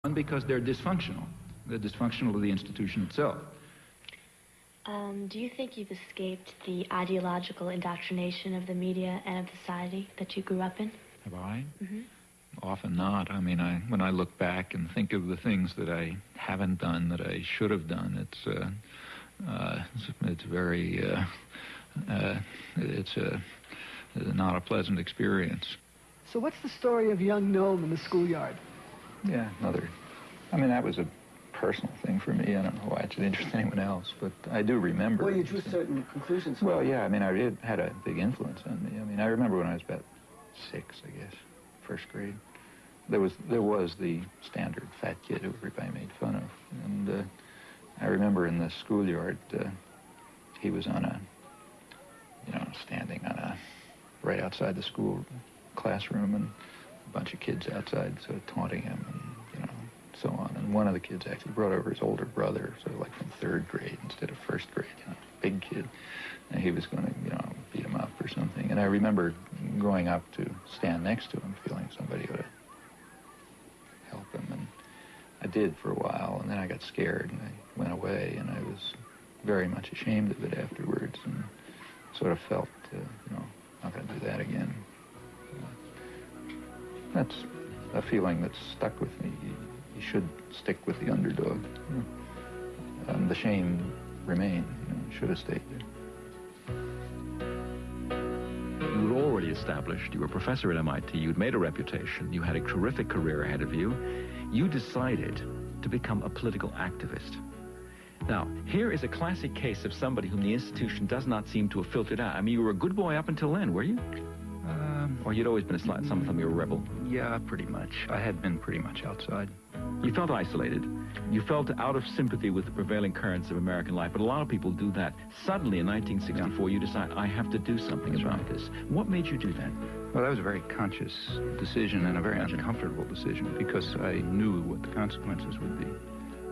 One, because they're dysfunctional. They're dysfunctional to the institution itself. Do you think you've escaped the ideological indoctrination of the media and of society that you grew up in? Have I? Mm-hmm. Often not. I mean, when I look back and think of the things that I haven't done, that I should have done, it's very, it's not a pleasant experience. So what's the story of young Noam in the schoolyard? Yeah, I mean, that was a personal thing for me. I don't know why it should interest anyone else, but I do remember. Well, you drew certain conclusions. Well, yeah, I mean, it had a big influence on me. I mean, I remember when I was about 6, I guess, first grade. There was the standard fat kid who everybody made fun of, and I remember in the schoolyard, he was on standing on right outside the school classroom, and a bunch of kids outside sort of taunting him, and so on. And one of the kids actually brought over his older brother, sort of like from 3rd grade instead of 1st grade, big kid. And he was going to, beat him up or something. And I remember going up to stand next to him, feeling somebody ought to help him. And I did for a while, and then I got scared, and I went away, and I was very much ashamed of it afterwards, and sort of felt, not going to do that again. That's a feeling that's stuck with me. You should stick with the underdog. The shame remained. Should have stayed there. You were already established. You were a professor at MIT. You'd made a reputation. You had a terrific career ahead of you. You decided to become a political activist. Now, here is a classic case of somebody whom the institution does not seem to have filtered out. I mean, you were a good boy up until then, were you? Or you'd always been a slight, some of them you were a rebel? Yeah, pretty much. I had been pretty much outside. You felt isolated. You felt out of sympathy with the prevailing currents of American life, but a lot of people do that. Suddenly, in 1964, you decide, I have to do something about this. What made you do that? Well, that was a very conscious decision and a very uncomfortable decision, because I knew what the consequences would be.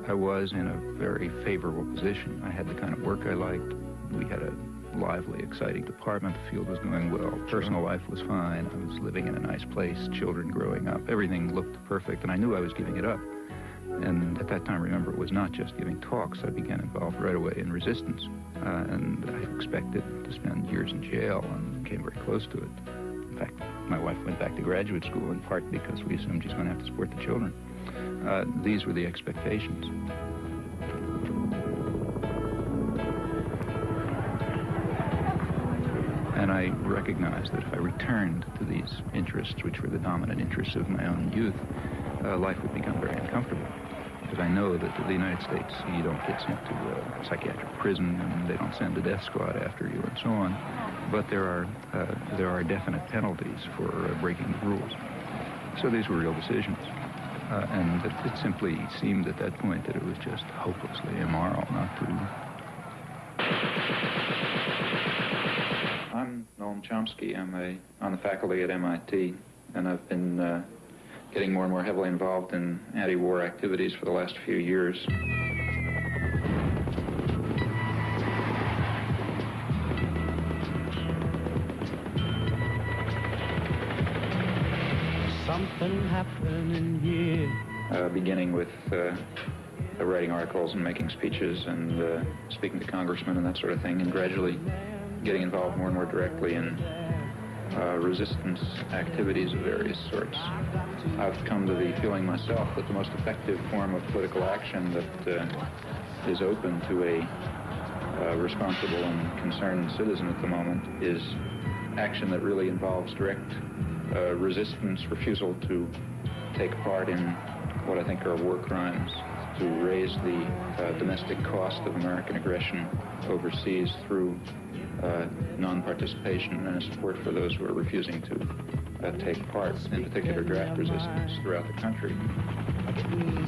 I was in a very favorable position. I had the kind of work I liked. We had a lively, exciting department. The field was going well. Personal life was fine. I was living in a nice place, children growing up. Everything looked perfect, and I knew I was giving it up. And at that time, remember, it was not just giving talks. I began involved right away in resistance. And I expected to spend years in jail, and came very close to it. In fact, my wife went back to graduate school, in part because we assumed she's going to have to support the children. These were the expectations. And I recognized that if I returned to these interests, which were the dominant interests of my own youth, life would become very uncomfortable. Because I know that in the United States, you don't get sent to a psychiatric prison, and they don't send a death squad after you, and so on. But there are definite penalties for breaking the rules. So these were real decisions. And it simply seemed at that point that it was just hopelessly immoral not to. I'm Noam Chomsky. I'm on the faculty at MIT, and I've been getting more and more heavily involved in anti-war activities for the last few years. Something happening here. Beginning with writing articles and making speeches and speaking to congressmen and that sort of thing, and gradually getting involved more and more directly in resistance activities of various sorts. I've come to the feeling myself that the most effective form of political action that is open to a responsible and concerned citizen at the moment is action that really involves direct resistance, refusal to take part in what I think are war crimes, to raise the domestic cost of American aggression overseas through non-participation and support for those who are refusing to take part, in particular draft resistance throughout the country.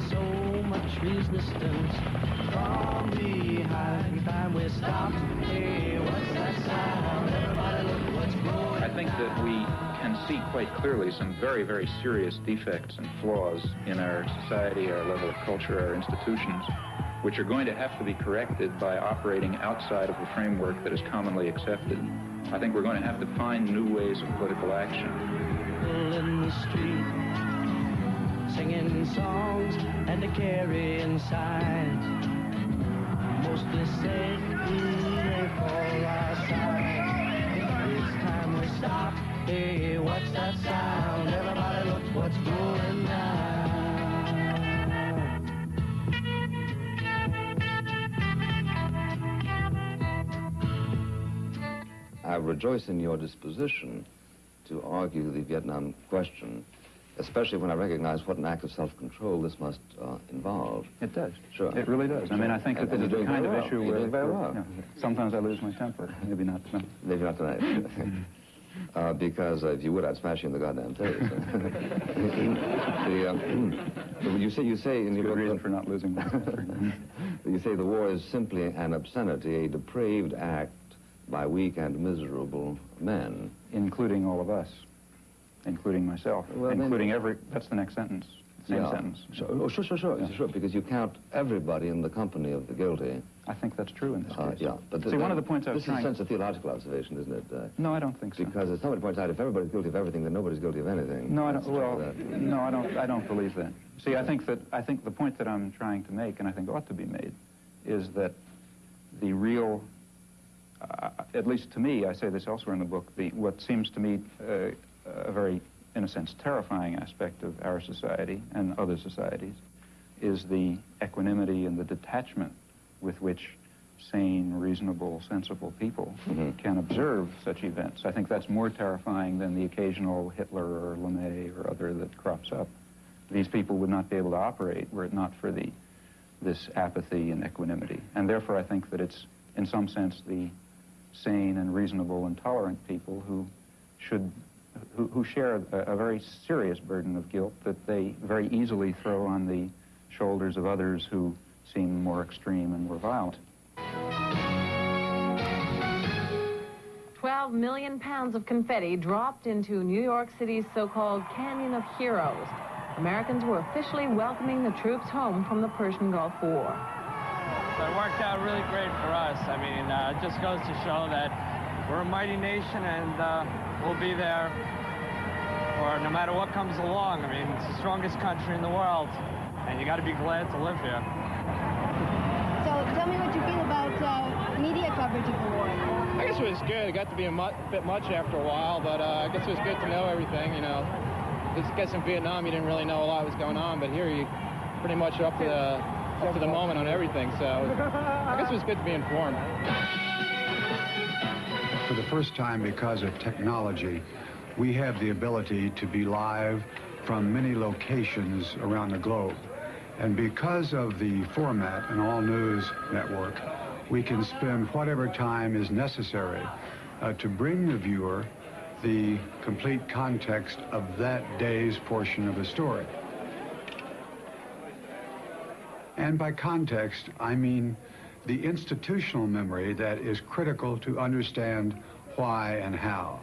So much resistance from behind. Time we stop. Hey, what's that sound? Everybody look what's going. I think that we can see quite clearly some very, very serious defects and flaws in our society, our level of culture, our institutions, which are going to have to be corrected by operating outside of the framework that is commonly accepted. I think we're going to have to find new ways of political action. In the street, singing songs carry inside. Mostly said hooray for our side. It's time we stop. Hey, what's that sound? Everybody look what's going down. I rejoice in your disposition to argue the Vietnam question, especially when I recognize what an act of self-control this must involve. It does. Sure. It really does. I mean, I think that this is the kind of issue where very well. Sometimes I lose my temper. Maybe not. No. Maybe not tonight. Because if you would, I'd smash you in the goddamn face. You say in your book, reason for not losing my temper. You say the war is simply an obscenity, a depraved act by weak and miserable men. Including all of us. Including myself. Well, including every... That's the next sentence. Same sentence. Sure, because you count everybody in the company of the guilty. I think that's true in this case. Yeah, but see, one of the points I was trying... This is a theological observation, isn't it? No, I don't think so. Because as somebody points out, if everybody's guilty of everything, then nobody's guilty of anything. No, I don't. Well, no, I don't believe that. See, I think the point that I'm trying to make, and I think ought to be made, is that the real, at least to me, I say this elsewhere in the book, what seems to me a very, in a sense, terrifying aspect of our society and other societies is the equanimity and the detachment with which sane, reasonable, sensible people can observe such events. I think that's more terrifying than the occasional Hitler or LeMay or other that crops up. These people would not be able to operate were it not for this apathy and equanimity. And therefore I think that it's, in some sense, the sane and reasonable and tolerant people who share a very serious burden of guilt that they very easily throw on the shoulders of others who seem more extreme and more violent. 12 million pounds of confetti dropped into New York City's so-called Canyon of Heroes. Americans were officially welcoming the troops home from the Persian Gulf War. So it worked out really great for us. I mean, it just goes to show that we're a mighty nation and we'll be there for no matter what comes along. I mean, it's the strongest country in the world, and you got to be glad to live here. So tell me what you feel about media coverage of the war. I guess it was good. It got to be a bit much after a while, but I guess it was good to know everything, you know. I guess in Vietnam you didn't really know a lot was going on, but here you pretty much up to the moment on everything, so I guess it was good to be informed. For the first time, because of technology, we have the ability to be live from many locations around the globe. And because of the format, an all-news network, we can spend whatever time is necessary to bring the viewer the complete context of that day's portion of the story. And by context, I mean the institutional memory that is critical to understand why and how.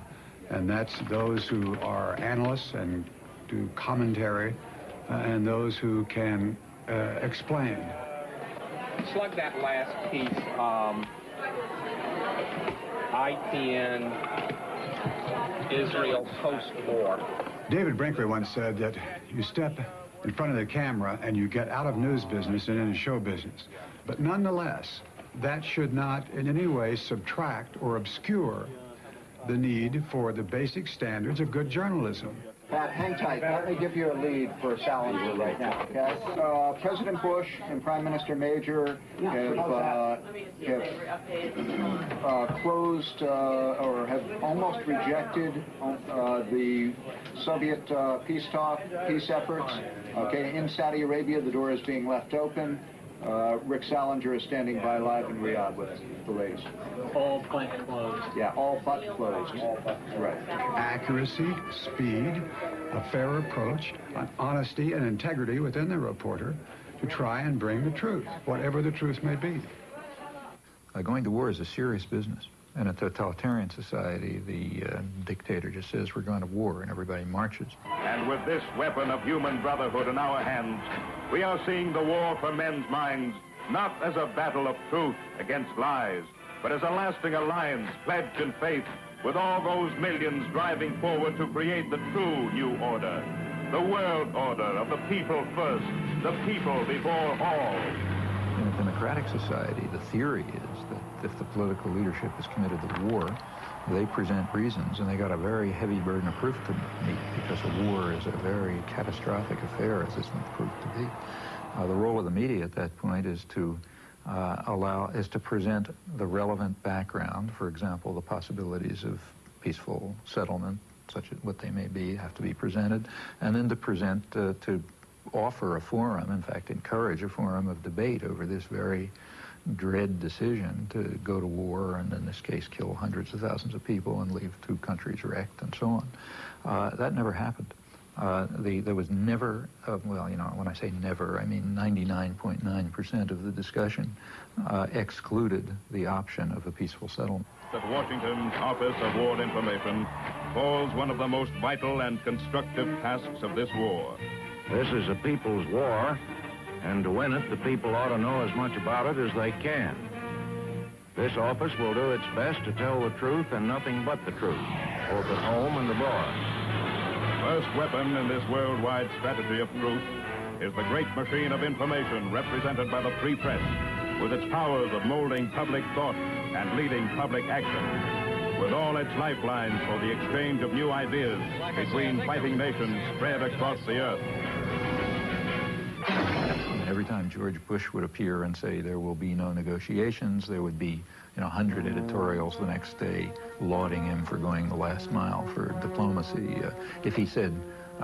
And that's those who are analysts and do commentary, and those who can explain. Slug that last piece, IPN, Israel post-war. David Brinkley once said that you step in front of the camera and you get out of news business and into show business. But nonetheless, that should not in any way subtract or obscure the need for the basic standards of good journalism. Pat, hang tight. Let me give you a lead for Salinger right now, okay? President Bush and Prime Minister Major have closed or have almost rejected the Soviet peace efforts. Okay, in Saudi Arabia, the door is being left open. Rick Salinger is standing by live in Riyadh with the latest. All but closed. Yeah, all but closed. All but closed. Right. Accuracy, speed, a fair approach, honesty and integrity within the reporter to try and bring the truth, whatever the truth may be. Going to war is a serious business. In a totalitarian society, the dictator just says we're going to war and everybody marches. And with this weapon of human brotherhood in our hands, we are seeing the war for men's minds not as a battle of truth against lies, but as a lasting alliance pledged in faith with all those millions driving forward to create the true new order. the world order of the people first, the people before all. In a democratic society, the theory is that if the political leadership is committed to war, they present reasons, and they got a very heavy burden of proof to meet, because a war is a very catastrophic affair, as it's been proved to be. The role of the media at that point is to present the relevant background. For example, the possibilities of peaceful settlement, such as what they may be, have to be presented, and then to offer a forum, in fact, encourage a forum of debate over this very dread decision to go to war and, in this case, kill hundreds of thousands of people and leave 2 countries wrecked and so on. That never happened. There was never, well, you know, when I say never, I mean 99.9% of the discussion excluded the option of a peaceful settlement. At Washington's Office of War Information falls one of the most vital and constructive tasks of this war. This is a people's war, and to win it, the people ought to know as much about it as they can. This office will do its best to tell the truth and nothing but the truth, both at home and abroad. First weapon in this worldwide strategy of truth is the great machine of information represented by the free press, with its powers of molding public thought and leading public action, with all its lifelines for the exchange of new ideas between fighting nations spread across the earth. Every time George Bush would appear and say there will be no negotiations, there would be, 100 editorials the next day lauding him for going the last mile for diplomacy. If he said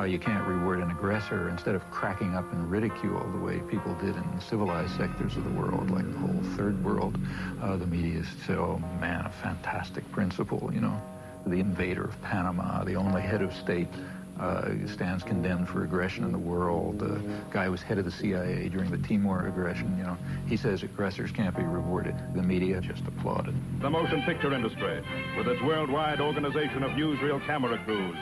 you can't reward an aggressor, instead of cracking up in ridicule the way people did in civilized sectors of the world, like the whole third world, the media said, oh man, a fantastic principle, The invader of Panama, the only head of state, stands condemned for aggression in the world. The guy was head of the CIA during the Timor aggression, He says aggressors can't be rewarded. The media just applauded. The motion picture industry, with its worldwide organization of newsreel camera crews,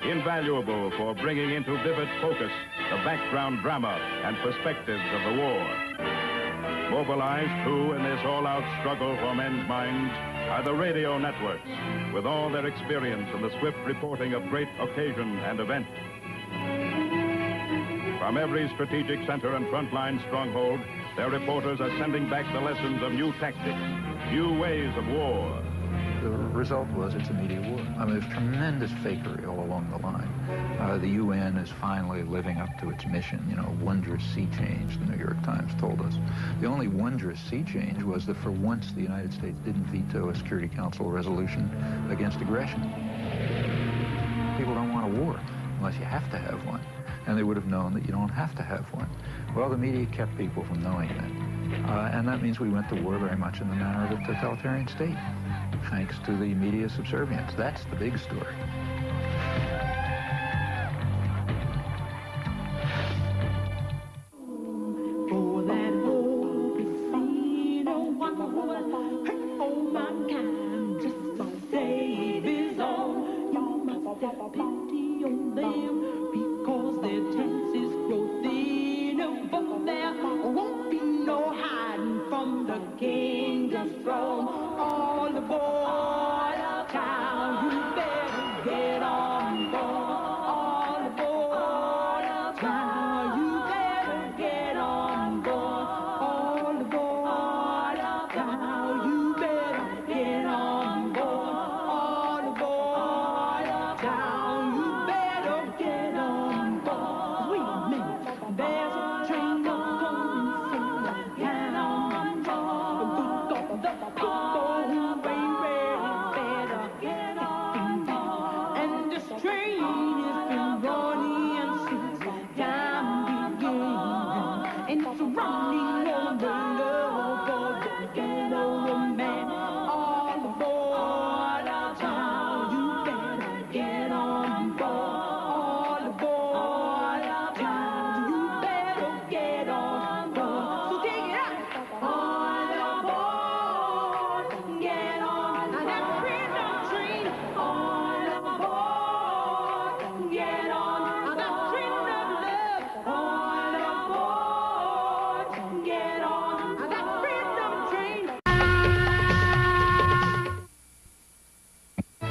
invaluable for bringing into vivid focus the background drama and perspectives of the war. Mobilized, too, in this all-out struggle for men's minds are the radio networks, with all their experience in the swift reporting of great occasion and event. From every strategic center and frontline stronghold, their reporters are sending back the lessons of new tactics, new ways of war. The result was it's a media war. There's tremendous fakery all along the line. The UN is finally living up to its mission, wondrous sea change, the New York Times told us. The only wondrous sea change was that for once the United States didn't veto a Security Council resolution against aggression. People don't want a war unless you have to have one. And they would have known that you don't have to have one. Well, the media kept people from knowing that. And that means we went to war very much in the manner of a totalitarian state, thanks to the media subservience. That's the big story.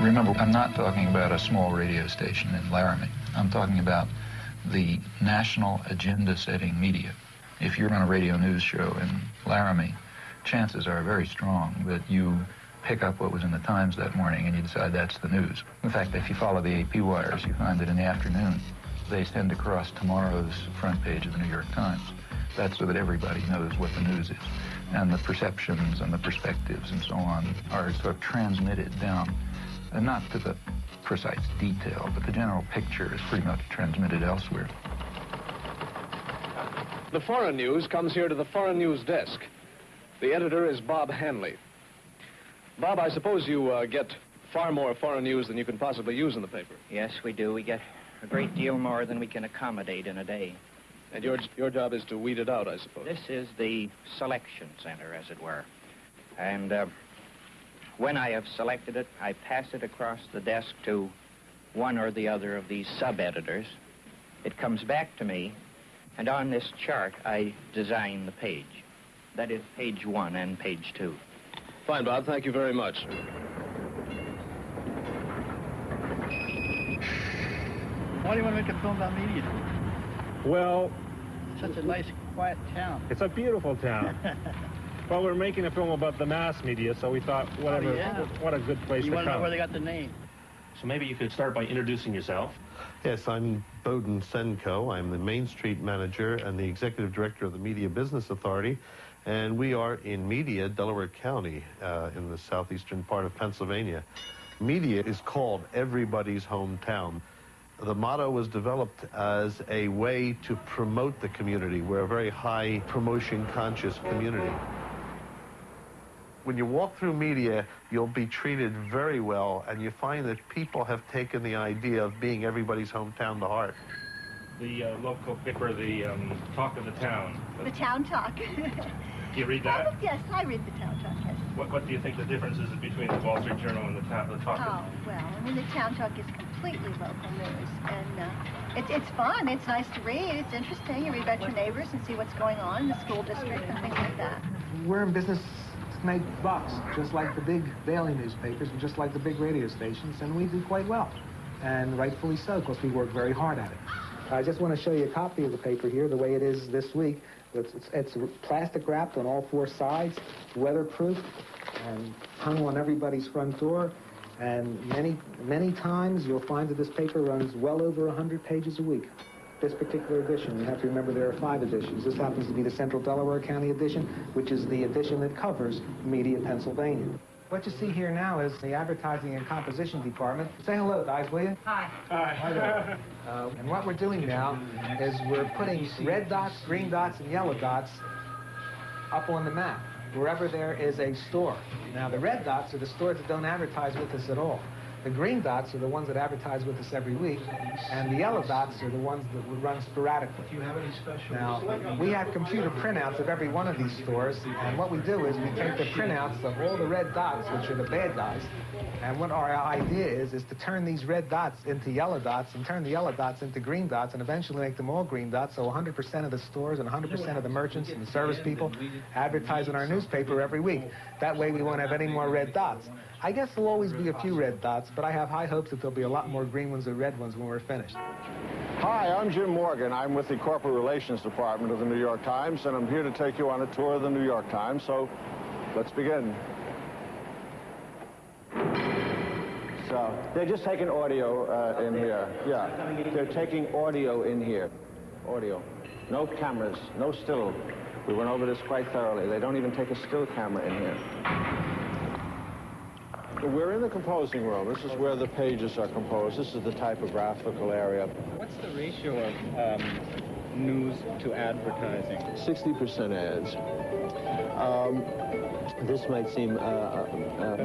Remember, I'm not talking about a small radio station in Laramie. I'm talking about the national agenda-setting media. If you're on a radio news show in Laramie, chances are very strong that you pick up what was in the Times that morning and you decide that's the news. In fact, if you follow the AP wires, you find that in the afternoon, they send across tomorrow's front page of the New York Times. That's so that everybody knows what the news is. And the perceptions and the perspectives and so on are sort of transmitted down, and not to the precise detail, but the general picture is pretty much transmitted elsewhere. The foreign news comes here to the foreign news desk. The editor is Bob Hanley. Bob, I suppose you get far more foreign news than you can possibly use in the paper. Yes, we do. We get a great deal more than we can accommodate in a day. And your job is to weed it out, I suppose. This is the selection center, as it were. And when I have selected it, I pass it across the desk to one or the other of these sub-editors. It comes back to me, and on this chart, I design the page. That is page 1 and page 2. Fine, Bob. Thank you very much. Why do you want to make a film about media? Well, such a nice, quiet town. It's a beautiful town. Well, we're making a film about the mass media, so we thought, whatever, what a good place to come. You want to know where they got the name? So maybe you could start by introducing yourself. Yes, I'm Bowden Senko. I'm the Main Street manager and the executive director of the Media Business Authority. And we are in Media, Delaware County, in the southeastern part of Pennsylvania. Media is called everybody's hometown. The motto was developed as a way to promote the community. We're a very high promotion-conscious community. When you walk through media, you'll be treated very well, and you find that people have taken the idea of being everybody's hometown to heart. The local paper, the Talk of the Town. The Town Talk. Do you read that? Yes, I read the Town Talk, yes. What do you think the difference is between the Wall Street Journal and the Talk of the Town? Oh, well, I mean, the Town Talk is completely local news, and it's fun. It's nice to read. It's interesting. You read about your neighbors and see what's going on in the school district and things like that. We're in business to make bucks, just like the big daily newspapers and just like the big radio stations, and we do quite well, and rightfully so, because we work very hard at it. I just want to show you a copy of the paper here, the way it is this week. It's plastic wrapped on all 4 sides, weatherproof, and hung on everybody's front door. And many times you'll find that this paper runs well over 100 pages a week. This particular edition, you have to remember there are 5 editions. This happens to be the Central Delaware County edition, which is the edition that covers Media, Pennsylvania. What you see here now is the advertising and composition department. Say hello, guys, will you? Hi. Hi there. And what we're doing now is we're putting red dots, green dots, and yellow dots up on the map, wherever there is a store. Now, the red dots are the stores that don't advertise with us at all. The green dots are the ones that advertise with us every week, and the yellow dots are the ones that would run sporadically. Do you have any special? Now, we have computer printouts of every one of these stores, and what we do is we take the printouts of all the red dots, which are the bad guys, and what our idea is to turn these red dots into yellow dots, and turn the yellow dots into green dots, and eventually make them all green dots, so 100% of the stores and 100% of the merchants and the service people advertise in our newspaper every week. That way we won't have any more red dots. I guess there'll always be a few red dots, but I have high hopes that there'll be a lot more green ones and red ones when we're finished. Hi, I'm Jim Morgan. I'm with the Corporate Relations Department of the New York Times, and I'm here to take you on a tour of the New York Times, so let's begin. So, they're just taking audio in here. Yeah, they're taking audio in here. Audio. No cameras, no still. We went over this quite thoroughly. They don't even take a still camera in here. We're in the composing room. This is where the pages are composed. This is the typographical area. What's the ratio of news to advertising? 60% ads. This might seem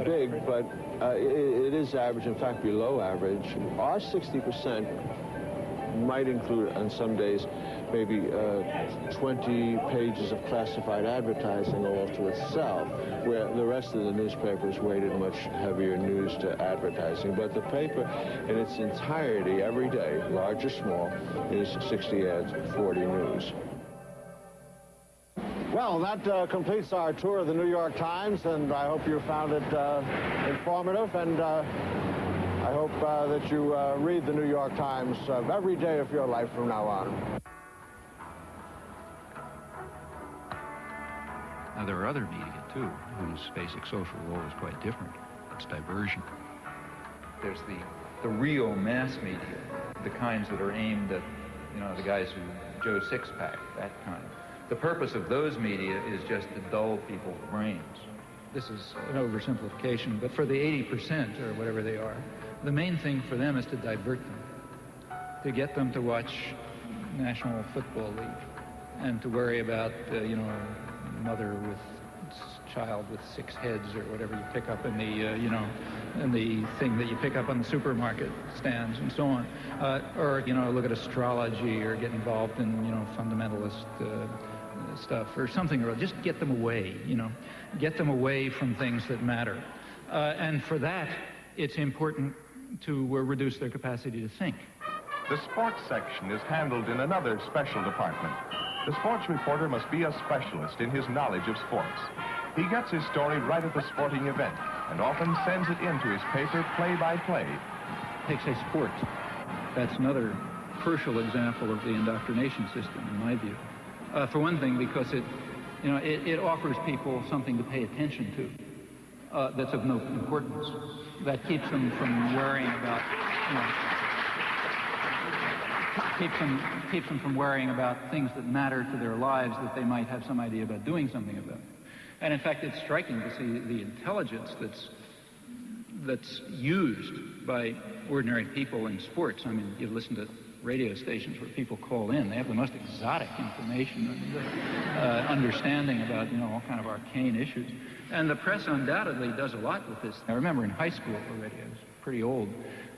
big, but it is average, in fact, below average. Our 60% might include, on some days, maybe 20 pages of classified advertising all to itself, where the rest of the newspapers weighted much heavier news to advertising. But the paper in its entirety, every day, large or small, is 60 ads, 40 news. Well, that completes our tour of the New York Times, and I hope you found it informative, and I hope that you read the New York Times every day of your life from now on. Now, there are other media, too, whose basic social role is quite different. It's diversion. There's the real mass media, the kinds that are aimed at, you know, the guys who Joe Sixpack, that kind. The purpose of those media is just to dull people's brains. This is an oversimplification, but for the 80% or whatever they are, the main thing for them is to divert them, to get them to watch National Football League and to worry about, you know, mother with child with 6 heads or whatever you pick up in the, you know, in the thing that you pick up on the supermarket stands and so on. Or, you know, look at astrology or get involved in, you know, fundamentalist stuff or something, or just get them away, you know, get them away from things that matter. And for that, it's important to reduce their capacity to think. The sports section is handled in another special department. The sports reporter must be a specialist in his knowledge of sports. He gets his story right at the sporting event and often sends it into his paper play by play. Take, say, sports. That's another crucial example of the indoctrination system, in my view. For one thing, because it, you know, it offers people something to pay attention to that's of no importance. That keeps them from worrying about, you know, keeps them from worrying about things that matter to their lives that they might have some idea about doing something about. And in fact, it's striking to see the intelligence that's used by ordinary people in sports. I mean, you listen to radio stations where people call in. They have the most exotic information and understanding about, you know, all kind of arcane issues. And the press undoubtedly does a lot with this. I remember in high school already, I was pretty old,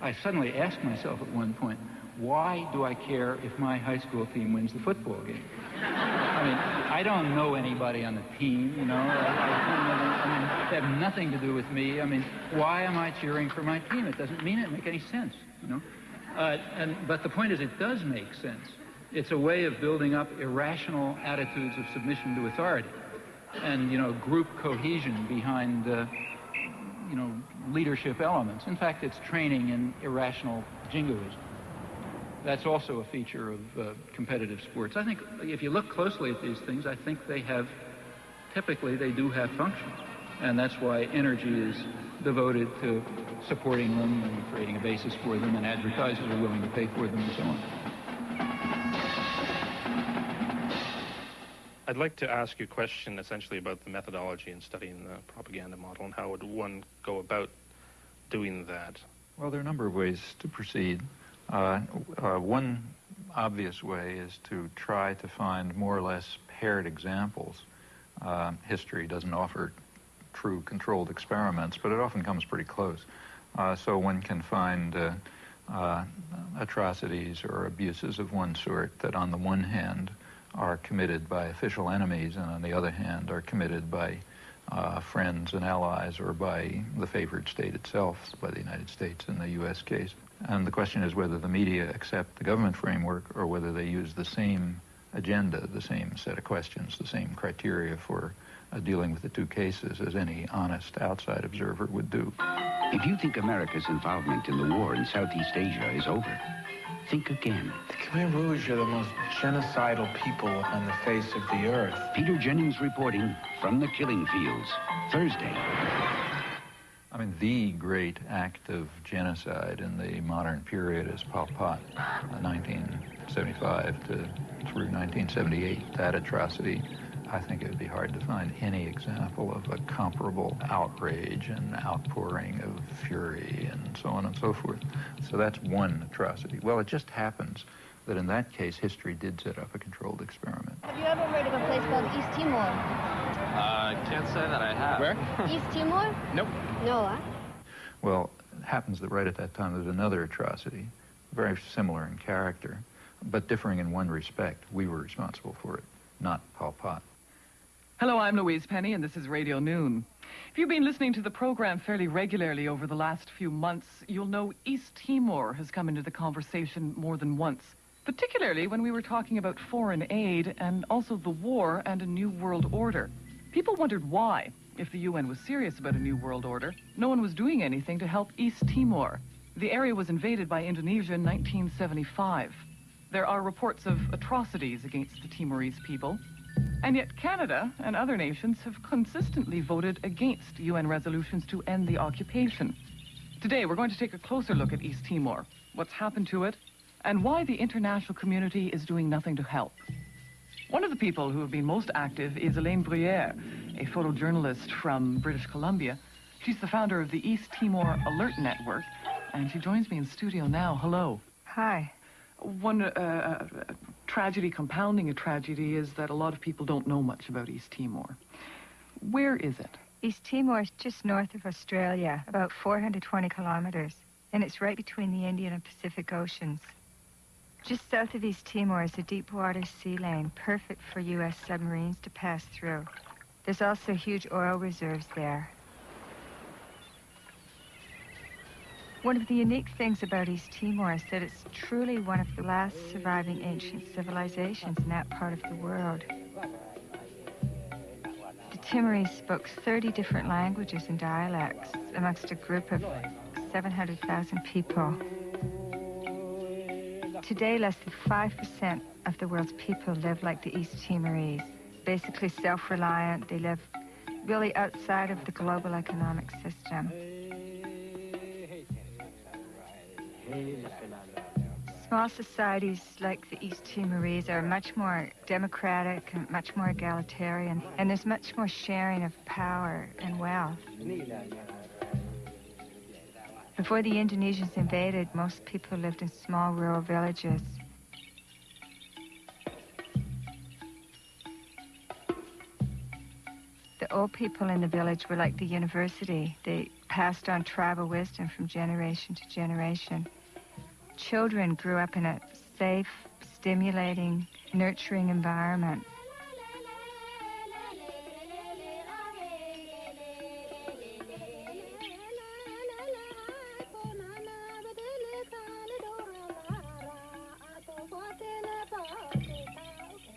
I suddenly asked myself at one point, why do I care if my high school team wins the football game? I mean, I don't know anybody on the team, you know. I mean, they have nothing to do with me. I mean, why am I cheering for my team? It doesn't make any sense, you know. But the point is, it does make sense. It's a way of building up irrational attitudes of submission to authority and, you know, group cohesion behind, you know, leadership elements. In fact, it's training in irrational jingoism. That's also a feature of competitive sports. I think if you look closely at these things, I think typically they do have functions. And that's why energy is devoted to supporting them and creating a basis for them, and advertisers are willing to pay for them and so on. I'd like to ask you a question essentially about the methodology in studying the propaganda model and how would one go about doing that? Well, there are a number of ways to proceed. One obvious way is to try to find more or less paired examples. History doesn't offer true controlled experiments, but it often comes pretty close. So one can find atrocities or abuses of one sort that on the one hand are committed by official enemies and on the other hand are committed by friends and allies or by the favored state itself, by the United States in the U.S. case. And the question is whether the media accept the government framework or whether they use the same agenda, the same set of questions, the same criteria for dealing with the two cases as any honest outside observer would do. If you think America's involvement in the war in Southeast Asia is over, think again. The Khmer Rouge are the most genocidal people on the face of the earth. Peter Jennings reporting from the killing fields, Thursday. I mean, the great act of genocide in the modern period is Pol Pot, 1975 through 1978. That atrocity, I think it would be hard to find any example of a comparable outrage and outpouring of fury and so on and so forth. So that's one atrocity. Well, it just happens that in that case, history did set up a controlled experiment. Have you ever heard of a place called East Timor? I can't say that I have. Where? East Timor? Nope. No, huh? Well, it happens that right at that time there's another atrocity, very similar in character, but differing in one respect. We were responsible for it, not Pol Pot. Hello, I'm Louise Penny, and this is Radio Noon. If you've been listening to the program fairly regularly over the last few months, you'll know East Timor has come into the conversation more than once, particularly when we were talking about foreign aid and also the war and a new world order. People wondered why, if the UN was serious about a new world order, no one was doing anything to help East Timor. The area was invaded by Indonesia in 1975. There are reports of atrocities against the Timorese people, and yet Canada and other nations have consistently voted against UN resolutions to end the occupation. Today, we're going to take a closer look at East Timor, what's happened to it, and why the international community is doing nothing to help. One of the people who have been most active is Elaine Bruyere, a photojournalist from British Columbia. She's the founder of the East Timor Alert Network, and she joins me in studio now. Hello. Hi. One tragedy compounding a tragedy is that a lot of people don't know much about East Timor. Where is it? East Timor is just north of Australia, about 420 kilometers, and it's right between the Indian and Pacific Oceans. Just south of East Timor is a deep-water sea lane, perfect for U.S. submarines to pass through. There's also huge oil reserves there. One of the unique things about East Timor is that it's truly one of the last surviving ancient civilizations in that part of the world. The Timorese spoke 30 different languages and dialects amongst a group of 700,000 people. Today, less than 5% of the world's people live like the East Timorese, basically self-reliant. They live really outside of the global economic system. Small societies like the East Timorese are much more democratic and much more egalitarian, and there's much more sharing of power and wealth. Before the Indonesians invaded, most people lived in small rural villages. The old people in the village were like the university. They passed on tribal wisdom from generation to generation. Children grew up in a safe, stimulating, nurturing environment.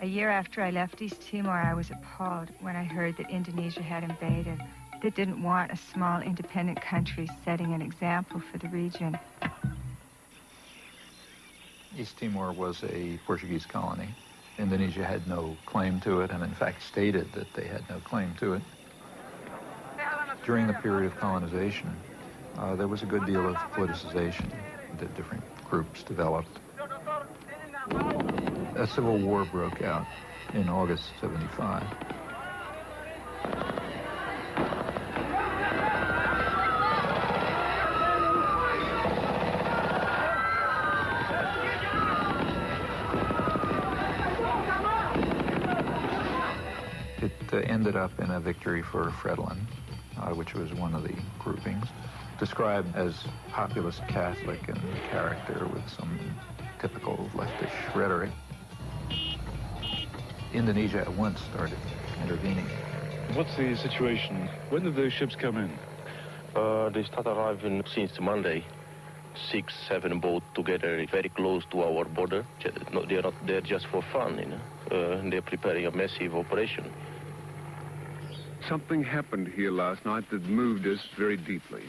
A year after I left East Timor, I was appalled when I heard that Indonesia had invaded. They didn't want a small, independent country setting an example for the region. East Timor was a Portuguese colony. Indonesia had no claim to it, and in fact stated that they had no claim to it. During the period of colonization, there was a good deal of politicization. The different groups developed. A civil war broke out in August '75. It ended up in a victory for Fredlin, which was one of the groupings, described as populist Catholic in character with some typical leftish rhetoric. Indonesia at once started intervening. What's the situation? When did those ships come in? They start arriving since Monday. 6, 7 boats together, very close to our border. No, they're not there just for fun, you know. They're preparing a massive operation. Something happened here last night that moved us very deeply.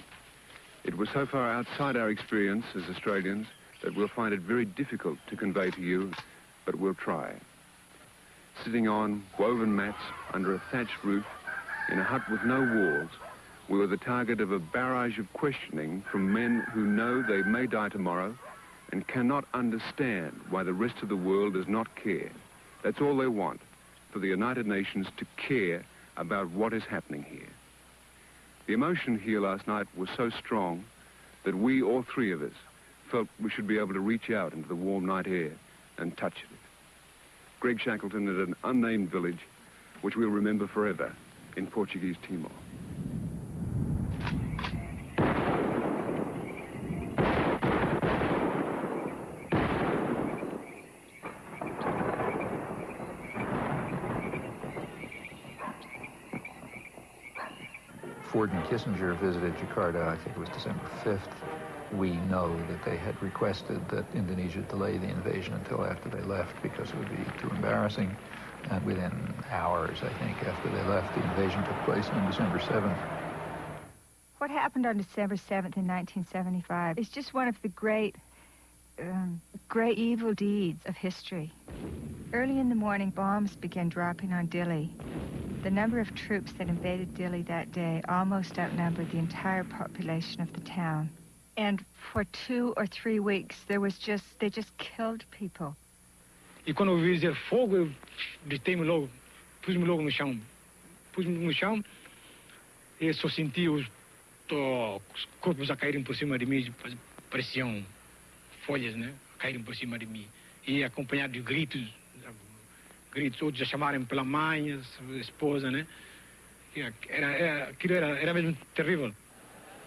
It was so far outside our experience as Australians that we'll find it very difficult to convey to you, but we'll try. Sitting on woven mats under a thatched roof in a hut with no walls, we were the target of a barrage of questioning from men who know they may die tomorrow and cannot understand why the rest of the world does not care. That's all they want, for the United Nations to care about what is happening here. The emotion here last night was so strong that we, all three of us, felt we should be able to reach out into the warm night air and touch it. Greg Shackleton at an unnamed village, which we'll remember forever in Portuguese Timor. Ford and Kissinger visited Jakarta, I think it was December 5th. We know that they had requested that Indonesia delay the invasion until after they left because it would be too embarrassing. And within hours, I think, after they left, the invasion took place on December 7th. What happened on December 7th in 1975 is just one of the great evil deeds of history. Early in the morning, bombs began dropping on Dili. The number of troops that invaded Dili that day almost outnumbered the entire population of the town. And for 2 or 3 weeks, they just killed people. E quando eu vi dizer fogo, eu deitei-me logo, pus-me logo no chão. Pus-me no chão e só senti os corpos a caírem por cima de mim, pareciam folhas, né? A caírem por cima de mim. E acompanhado de gritos, outros a chamarem pela mãe, a esposa, né? Aquilo era mesmo terrível.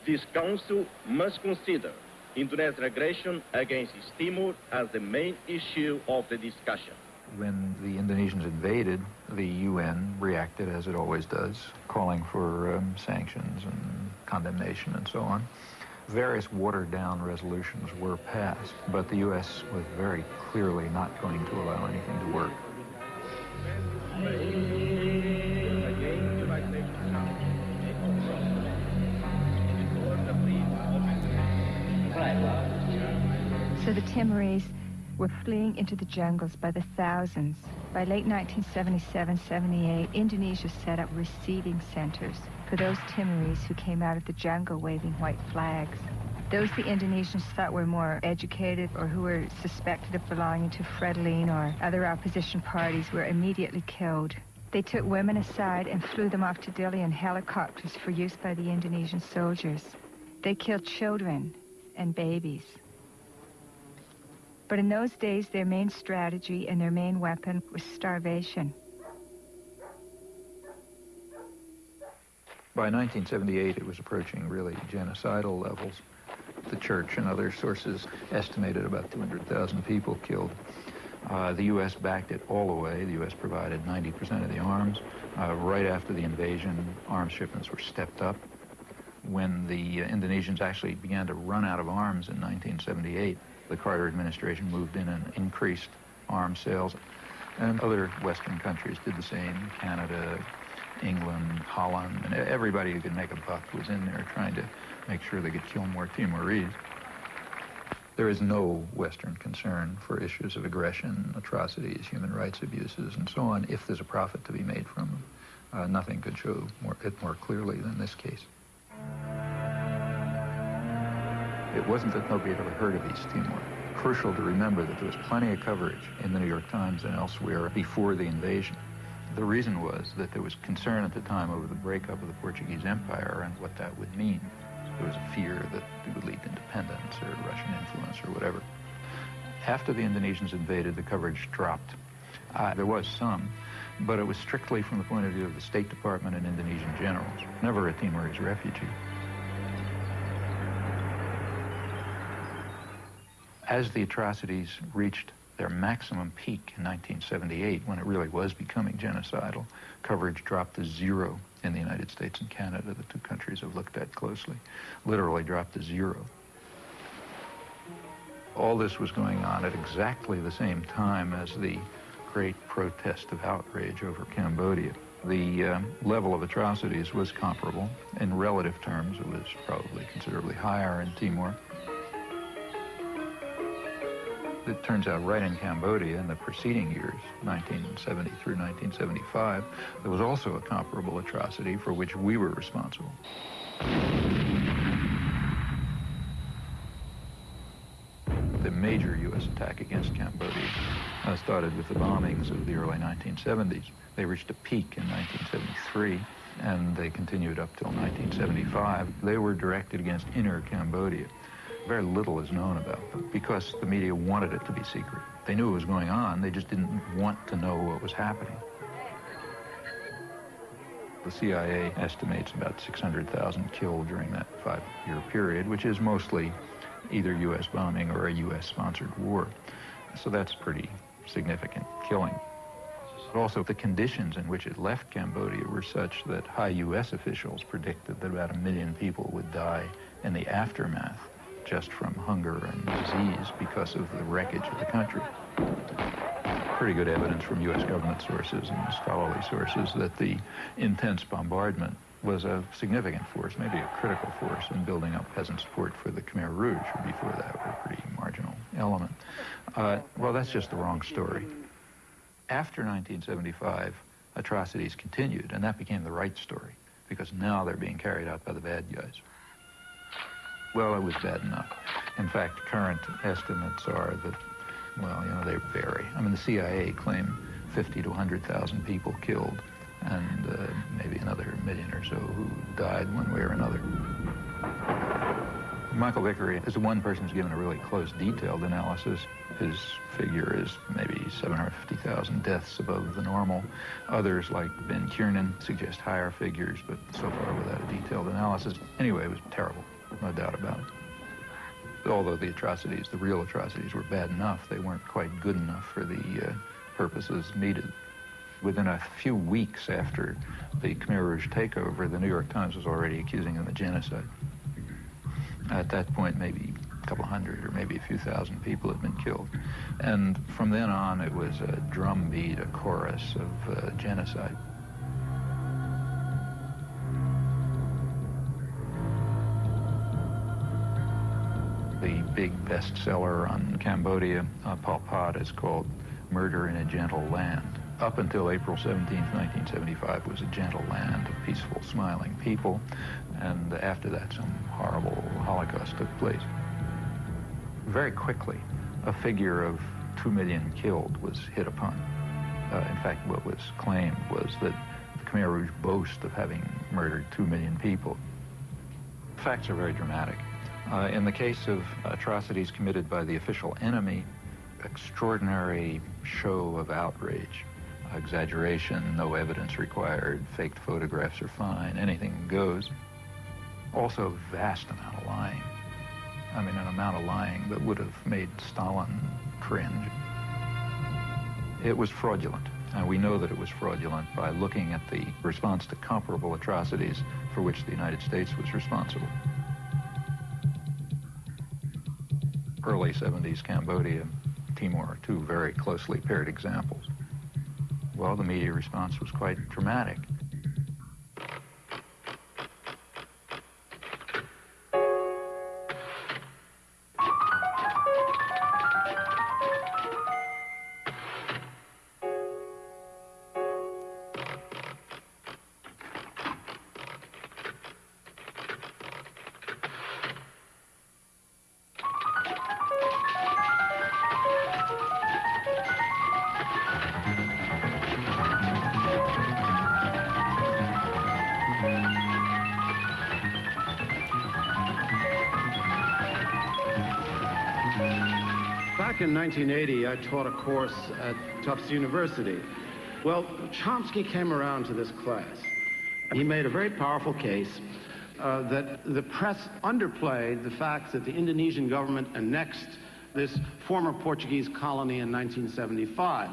This council must consider Indonesian aggression against East Timor as the main issue of the discussion. When the Indonesians invaded, the UN reacted as it always does, calling for sanctions and condemnation and so on. Various watered-down resolutions were passed, but the U.S. was very clearly not going to allow anything to work. So the Timorese were fleeing into the jungles by the thousands. By late 1977-78, Indonesia set up receiving centers for those Timorese who came out of the jungle waving white flags. Those the Indonesians thought were more educated or who were suspected of belonging to Frelimo or other opposition parties were immediately killed. They took women aside and flew them off to Dili in helicopters for use by the Indonesian soldiers. They killed children and babies. But in those days, their main strategy and their main weapon was starvation. By 1978, it was approaching really genocidal levels. The church and other sources estimated about 200,000 people killed. The U.S. backed it all the way. The U.S. provided 90% of the arms. Right after the invasion, arms shipments were stepped up. When the Indonesians actually began to run out of arms in 1978, the Carter administration moved in and increased arms sales. And other Western countries did the same. Canada, England, Holland, and everybody who could make a buck was in there trying to make sure they could kill more Timorese. There is no Western concern for issues of aggression, atrocities, human rights abuses, and so on, if there's a profit to be made from them. Nothing could show it more clearly than this case. It wasn't that nobody had ever heard of East Timor. Crucial to remember that there was plenty of coverage in the New York Times and elsewhere before the invasion. The reason was that there was concern at the time over the breakup of the Portuguese Empire and what that would mean. There was a fear that it would lead to independence or Russian influence or whatever. After the Indonesians invaded, the coverage dropped. There was some, but it was strictly from the point of view of the State Department and Indonesian generals, never a Timorese refugee. As the atrocities reached their maximum peak in 1978, when it really was becoming genocidal, coverage dropped to zero in the United States and Canada, the two countries I've looked at closely, literally dropped to zero. All this was going on at exactly the same time as the great protest of outrage over Cambodia. The level of atrocities was comparable. In relative terms, it was probably considerably higher in Timor. It turns out right in Cambodia in the preceding years, 1970 through 1975, there was also a comparable atrocity for which we were responsible. The major U.S. attack against Cambodia started with the bombings of the early 1970s. They reached a peak in 1973, and they continued up till 1975. They were directed against inner Cambodia. Very little is known about them because the media wanted it to be secret. They knew it was going on, they just didn't want to know what was happening. The CIA estimates about 600,000 killed during that 5-year period, which is mostly either U.S. bombing or a U.S.-sponsored war. So that's pretty significant killing. But also, the conditions in which it left Cambodia were such that high U.S. officials predicted that about 1 million people would die in the aftermath just from hunger and disease because of the wreckage of the country. Pretty good evidence from U.S. government sources and scholarly sources that the intense bombardment was a significant force, maybe a critical force in building up peasant support for the Khmer Rouge, who before that were a pretty marginal element. Well, that's just the wrong story. After 1975, atrocities continued, and that became the right story, because now they're being carried out by the bad guys. Well, it was bad enough. In fact, current estimates are that, well, you know, they vary. I mean, the CIA claimed 50 to 100,000 people killed, and maybe another million or so who died one way or another. Michael Vickery is the one person who's given a really close, detailed analysis. His figure is maybe 750,000 deaths above the normal. Others, like Ben Kiernan, suggest higher figures, but so far without a detailed analysis. Anyway, it was terrible, no doubt about it. Although the atrocities, the real atrocities, were bad enough, they weren't quite good enough for the purposes needed. Within a few weeks after the Khmer Rouge takeover, the New York Times was already accusing them of genocide. At that point, maybe a couple hundred or maybe a few thousand people had been killed. And from then on, it was a drumbeat, a chorus of genocide. The big bestseller on Cambodia, Pol Pot, is called Murder in a Gentle Land. Up until April 17, 1975, was a gentle land of peaceful, smiling people, and after that, some horrible Holocaust took place. Very quickly, a figure of 2 million killed was hit upon. In fact, what was claimed was that the Khmer Rouge boast of having murdered 2 million people. Facts are very dramatic. In the case of atrocities committed by the official enemy, extraordinary show of outrage. Exaggeration, no evidence required, faked photographs are fine, anything goes. Also, vast amount of lying. I mean, an amount of lying that would have made Stalin cringe. It was fraudulent, and we know that it was fraudulent by looking at the response to comparable atrocities for which the United States was responsible. Early 70s Cambodia, Timor are two very closely paired examples. Well, the media response was quite dramatic. Back in 1980, I taught a course at Tufts University. Well, Chomsky came around to this class. He made a very powerful case that the press underplayed the fact that the Indonesian government annexed this former Portuguese colony in 1975.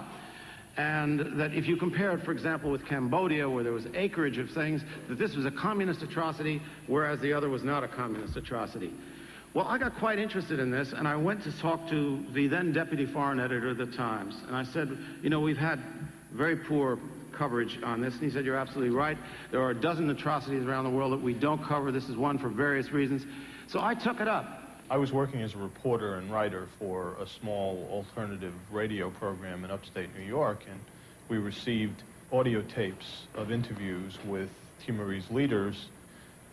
And that if you compare it, for example, with Cambodia, where there was acreage of things, that this was a communist atrocity, whereas the other was not a communist atrocity. Well, I got quite interested in this, and I went to talk to the then deputy foreign editor of the Times. And I said, you know, we've had very poor coverage on this. And he said, you're absolutely right. There are a dozen atrocities around the world that we don't cover. This is one for various reasons. So I took it up. I was working as a reporter and writer for a small alternative radio program in upstate New York, and we received audio tapes of interviews with Timorese leaders.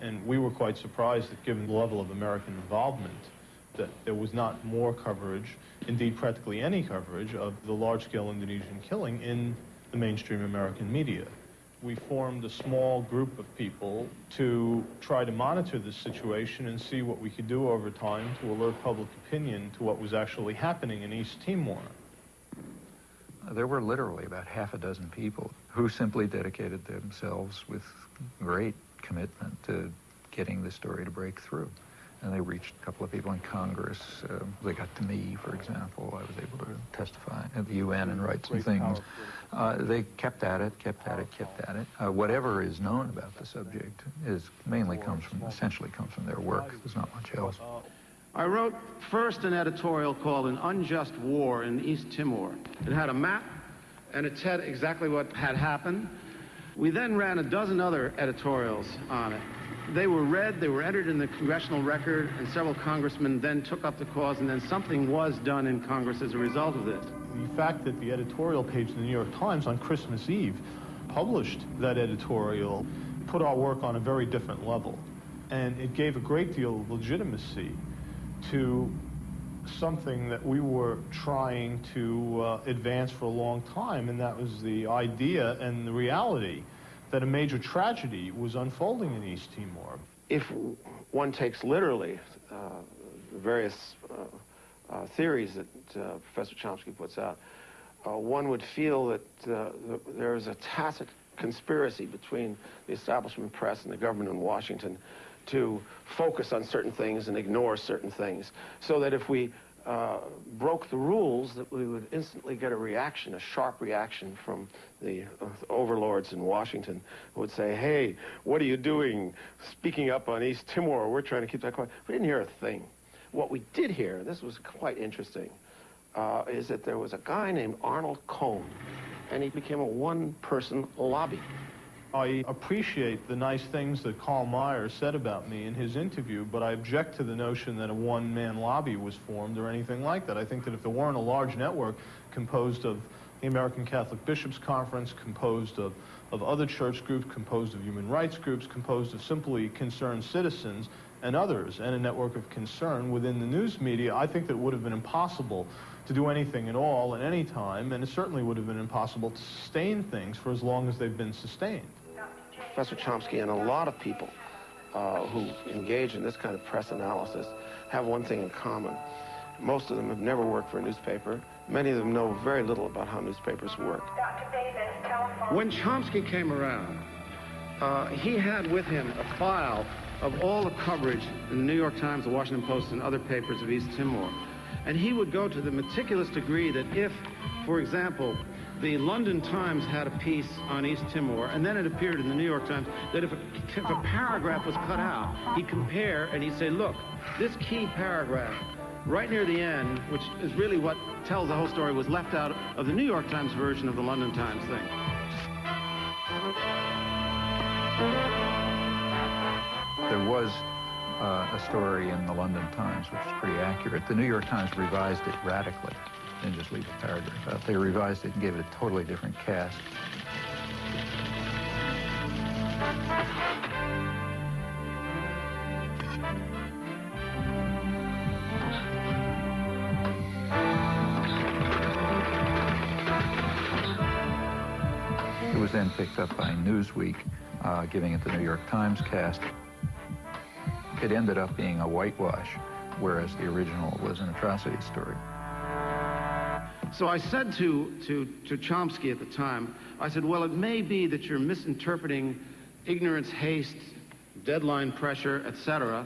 And we were quite surprised that, given the level of American involvement, that there was not more coverage, indeed practically any coverage, of the large-scale Indonesian killing in the mainstream American media. We formed a small group of people to try to monitor this situation and see what we could do over time to alert public opinion to what was actually happening in East Timor. There were literally about half a dozen people who simply dedicated themselves with great commitment to getting the story to break through. And they reached a couple of people in Congress. They got to me, for example. I was able to testify at the UN and write some things. They kept at it, kept at it. Whatever is known about the subject essentially comes from their work. There's not much else. I wrote first an editorial called An Unjust War in East Timor. It had a map, and it said exactly what had happened. We then ran a dozen other editorials on it. They were read, they were entered in the Congressional Record, and several congressmen then took up the cause, and then something was done in Congress as a result of this. The fact that the editorial page of the New York Times on Christmas Eve published that editorial put our work on a very different level. And it gave a great deal of legitimacy to something that we were trying to advance for a long time, and that was the idea and the reality that a major tragedy was unfolding in East Timor. If one takes literally the various theories that Professor Chomsky puts out, one would feel that there is a tacit conspiracy between the establishment press and the government in Washington to focus on certain things and ignore certain things, so that if we broke the rules, that we would instantly get a reaction, a sharp reaction from the overlords in Washington, who would say, hey, what are you doing speaking up on East Timor? We're trying to keep that quiet. We didn't hear a thing. What we did hear, this was quite interesting, is that there was a guy named Arnold Cohn, and he became a one-person lobby. I appreciate the nice things that Karl Meyer said about me in his interview, but I object to the notion that a one-man lobby was formed or anything like that. I think that if there weren't a large network composed of the American Catholic Bishops' Conference, composed of other church groups, composed of human rights groups, composed of simply concerned citizens and others, and a network of concern within the news media, I think that it would have been impossible to do anything at all at any time, and it certainly would have been impossible to sustain things for as long as they've been sustained. Professor Chomsky and a lot of people who engage in this kind of press analysis have one thing in common. Most of them have never worked for a newspaper. Many of them know very little about how newspapers work. When Chomsky came around, he had with him a file of all the coverage in the New York Times, the Washington Post, and other papers of East Timor. And he would go to the meticulous degree that if, for example, the London Times had a piece on East Timor, and then it appeared in the New York Times, that if a paragraph was cut out, he'd compare and he'd say, look, this key paragraph right near the end, which is really what tells the whole story, was left out of the New York Times version of the London Times thing. There was a story in the London Times which is pretty accurate. The New York Times revised it radically. Didn't just leave a paragraph out. They revised it and gave it a totally different cast. It was then picked up by Newsweek, giving it the New York Times cast. It ended up being a whitewash, whereas the original was an atrocity story. So I said to Chomsky at the time, I said, well, it may be that you're misinterpreting ignorance, haste, deadline pressure, etc.,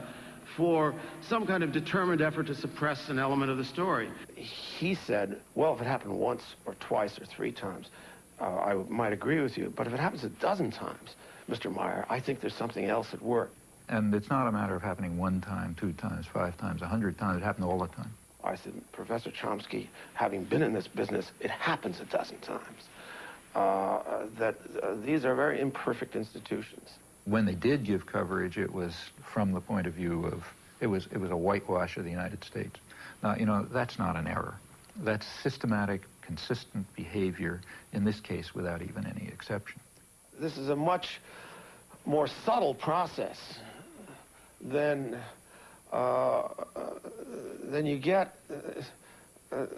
for some kind of determined effort to suppress an element of the story. He said, well, if it happened once or twice or three times, I might agree with you, but if it happens a dozen times, Mr. Meyer, I think there's something else at work. And it's not a matter of happening 1 time, 2 times, 5 times, 100 times. It happened all the time. I said, Professor Chomsky, having been in this business, it happens a dozen times. These are very imperfect institutions. When they did give coverage, it was from the point of view of, it was a whitewash of the United States. Now, you know, that's not an error. That's systematic, consistent behavior, in this case, without even any exception. This is a much more subtle process than you get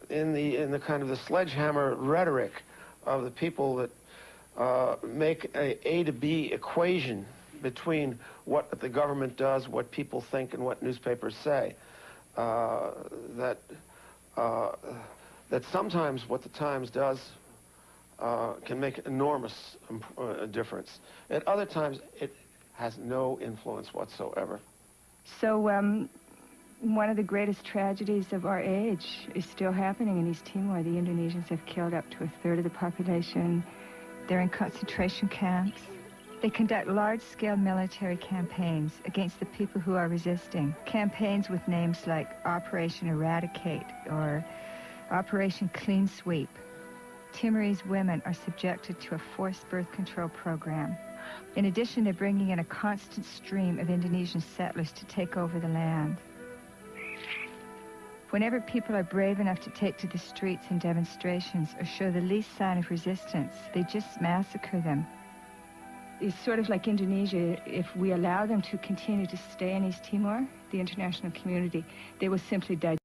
in the kind of the sledgehammer rhetoric of the people that make a to B equation between what the government does, what people think, and what newspapers say. That sometimes what the Times does can make enormous difference. At other times, it has no influence whatsoever. So, one of the greatest tragedies of our age is still happening in East Timor. The Indonesians have killed up to 1/3 of the population. They're in concentration camps. They conduct large-scale military campaigns against the people who are resisting. Campaigns with names like Operation Eradicate or Operation Clean Sweep. Timorese women are subjected to a forced birth control program. In addition, they're bringing in a constant stream of Indonesian settlers to take over the land. Whenever people are brave enough to take to the streets in demonstrations or show the least sign of resistance, they just massacre them. It's sort of like Indonesia. If we allow them to continue to stay in East Timor, the international community, they will simply die.